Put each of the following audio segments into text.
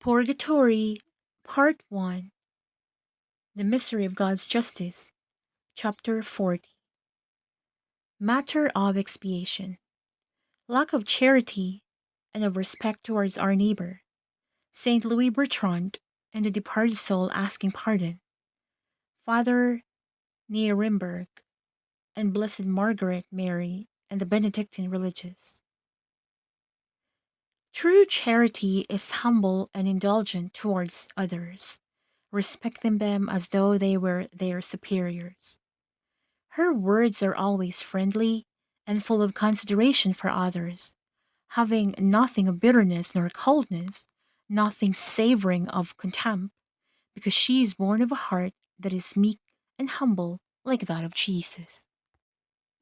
Purgatory, Part 1. The Mystery of God's Justice, Chapter 40. Matter of Expiation. Lack of charity and of respect towards our neighbor. Saint Louis Bertrand and the departed soul asking pardon. Father Nieremberg and Blessed Margaret Mary and the Benedictine religious. True charity is humble and indulgent towards others, respecting them as though they were their superiors. Her words are always friendly and full of consideration for others, having nothing of bitterness nor coldness, nothing savoring of contempt, because she is born of a heart that is meek and humble like that of Jesus.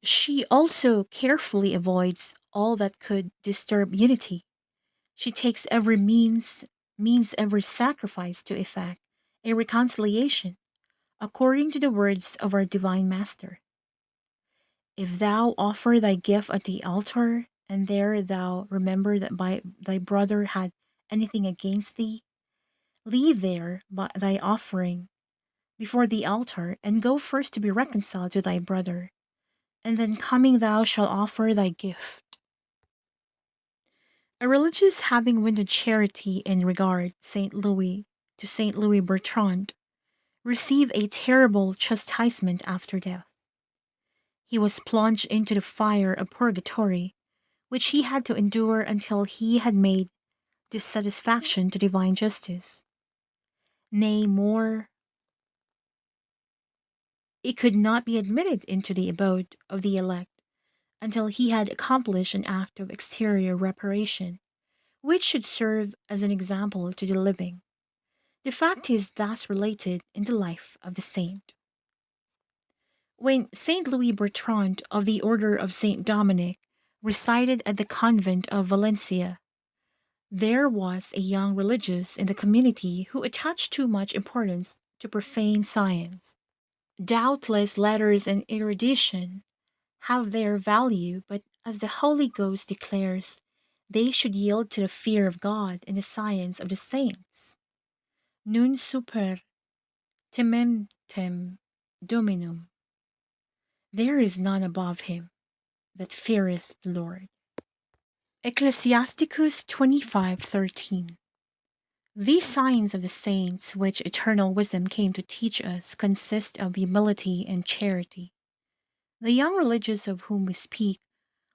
She also carefully avoids all that could disturb unity. She takes every means every sacrifice to effect a reconciliation, according to the words of our divine Master. If thou offer thy gift at the altar, and there thou remember that thy brother had anything against thee, leave there thy offering before the altar, and go first to be reconciled to thy brother, and then coming thou shalt offer thy gift. A religious having wounded charity in regard Saint Louis Bertrand, received a terrible chastisement after death. He was plunged into the fire of purgatory, which he had to endure until he had made dissatisfaction to divine justice. Nay, more, he could not be admitted into the abode of the elect until he had accomplished an act of exterior reparation, which should serve as an example to the living. The fact is thus related in the life of the saint. When Saint Louis Bertrand of the Order of Saint Dominic resided at the convent of Valencia, there was a young religious in the community who attached too much importance to profane science. Doubtless letters and erudition have their value, but as the Holy Ghost declares, they should yield to the fear of God and the science of the saints. Nun super tementem Dominum. There is none above him that feareth the Lord. Ecclesiasticus 25:13. These signs of the saints which eternal wisdom came to teach us consist of humility and charity. The young religious of whom we speak,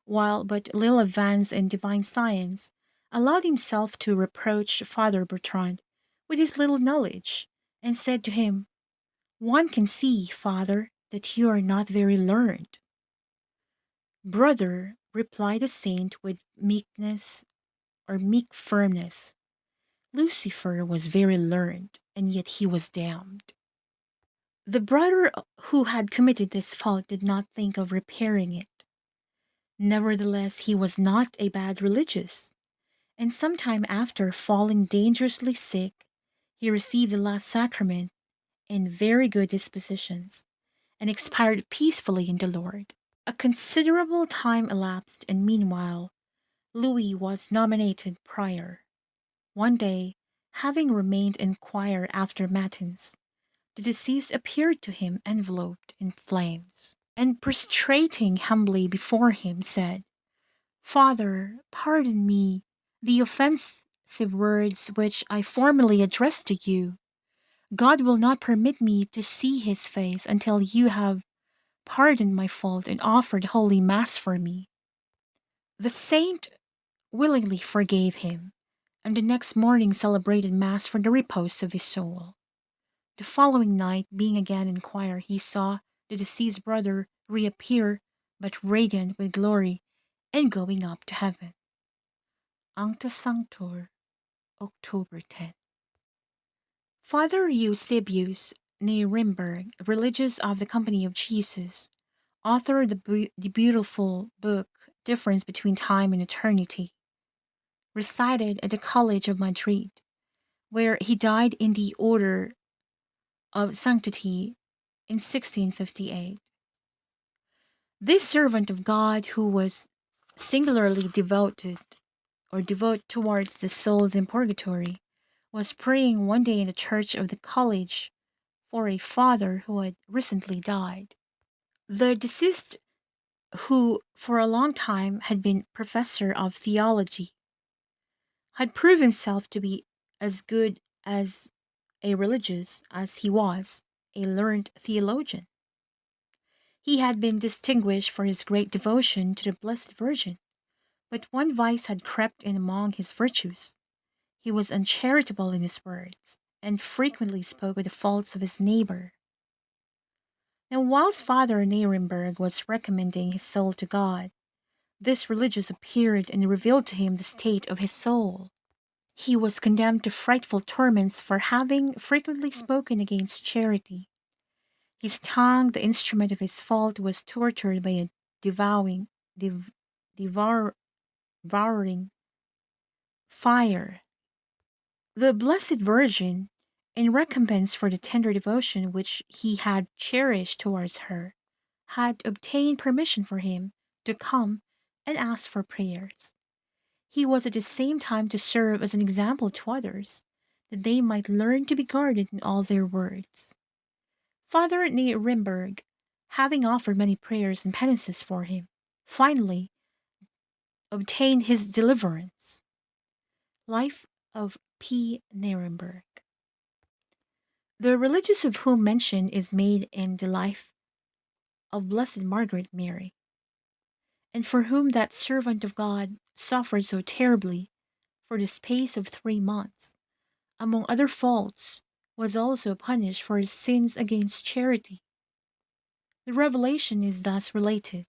while but little advanced in divine science, allowed himself to reproach Father Bertrand with his little knowledge, and said to him, "One can see, Father, that you are not very learned." "Brother," replied the saint with meek firmness, "Lucifer was very learned, and yet he was damned." The brother who had committed this fault did not think of repairing it. Nevertheless, he was not a bad religious, and some time after falling dangerously sick, he received the last sacrament in very good dispositions, and expired peacefully in the Lord. A considerable time elapsed, and meanwhile Louis was nominated prior. One day, having remained in choir after matins, the deceased appeared to him enveloped in flames, and prostrating humbly before him, said, "Father, pardon me the offensive words which I formerly addressed to you. God will not permit me to see his face until you have pardoned my fault and offered holy mass for me." The saint willingly forgave him, and the next morning celebrated mass for the repose of his soul. The following night, being again in choir, he saw the deceased brother reappear, but radiant with glory, and going up to heaven. Sancta Sanctor, October 10. Father Eusebius Nieremberg, religious of the Company of Jesus, authored the beautiful book Difference Between Time and Eternity, resided at the College of Madrid, where he died in the Order of Sanctity in 1658. This servant of God, who was singularly devout towards the souls in purgatory, was praying one day in the church of the college for a father who had recently died. The deceased, who for a long time had been professor of theology, had proved himself to be as good as a religious as he was a learned theologian. He had been distinguished for his great devotion to the Blessed Virgin, but one vice had crept in among his virtues. He was uncharitable in his words, and frequently spoke of the faults of his neighbor. Now, whilst Father Nieremberg was recommending his soul to God, this religious appeared and revealed to him the state of his soul. He was condemned to frightful torments for having frequently spoken against charity. His tongue, the instrument of his fault, was tortured by a devouring, dev- devour, devouring fire. The Blessed Virgin, in recompense for the tender devotion which he had cherished towards her, had obtained permission for him to come and ask for prayers. He was at the same time to serve as an example to others, that they might learn to be guarded in all their words. Father Nieremberg, having offered many prayers and penances for him, finally obtained his deliverance. Life of P. Nieremberg. The religious of whom mention is made in the life of Blessed Margaret Mary, and for whom that servant of God suffered so terribly for the space of 3 months, among other faults, was also punished for his sins against charity. The revelation is thus related.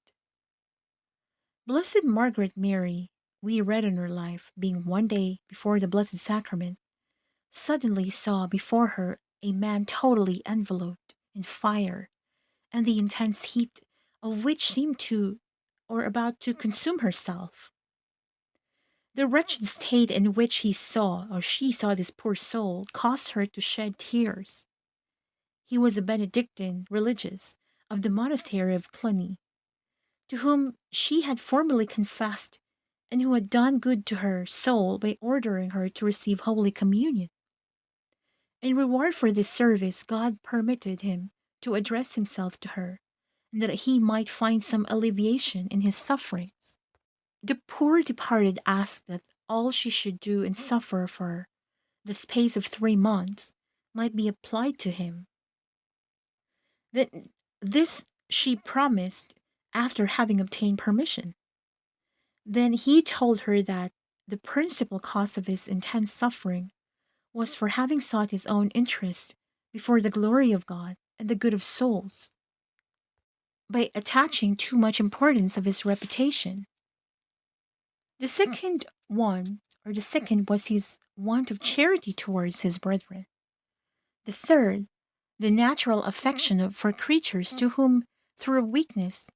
Blessed Margaret Mary, we read in her life, being one day before the Blessed Sacrament, suddenly saw before her a man totally enveloped in fire, and the intense heat of which seemed to, or about to, consume herself. The wretched state in which he saw, or she saw this poor soul, caused her to shed tears. He was a Benedictine religious of the monastery of Cluny, to whom she had formerly confessed, and who had done good to her soul by ordering her to receive Holy Communion. In reward for this service, God permitted him to address himself to her, and that he might find some alleviation in his sufferings. The poor departed asked that all she should do and suffer for the space of 3 months might be applied to him. That this she promised after having obtained permission. Then he told her that the principal cause of his intense suffering was for having sought his own interest before the glory of God and the good of souls, by attaching too much importance of his reputation. The second was his want of charity towards his brethren. The third, the natural affection for creatures to whom, through weakness,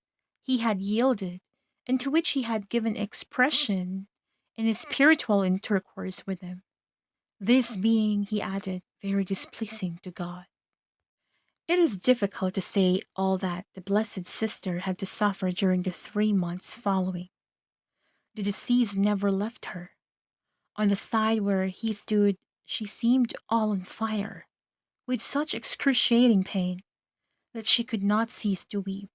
he had yielded, and to which he had given expression in his spiritual intercourse with them. This being, he added, very displeasing to God. It is difficult to say all that the Blessed Sister had to suffer during the 3 months following. The disease never left her. On the side where he stood, she seemed all on fire, with such excruciating pain that she could not cease to weep.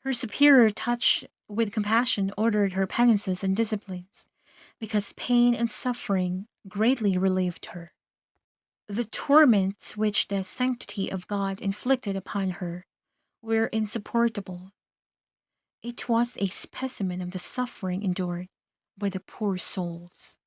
Her superior, touched with compassion, ordered her penances and disciplines, because pain and suffering greatly relieved her. The torments which the sanctity of God inflicted upon her were insupportable. It was a specimen of the suffering endured by the poor souls.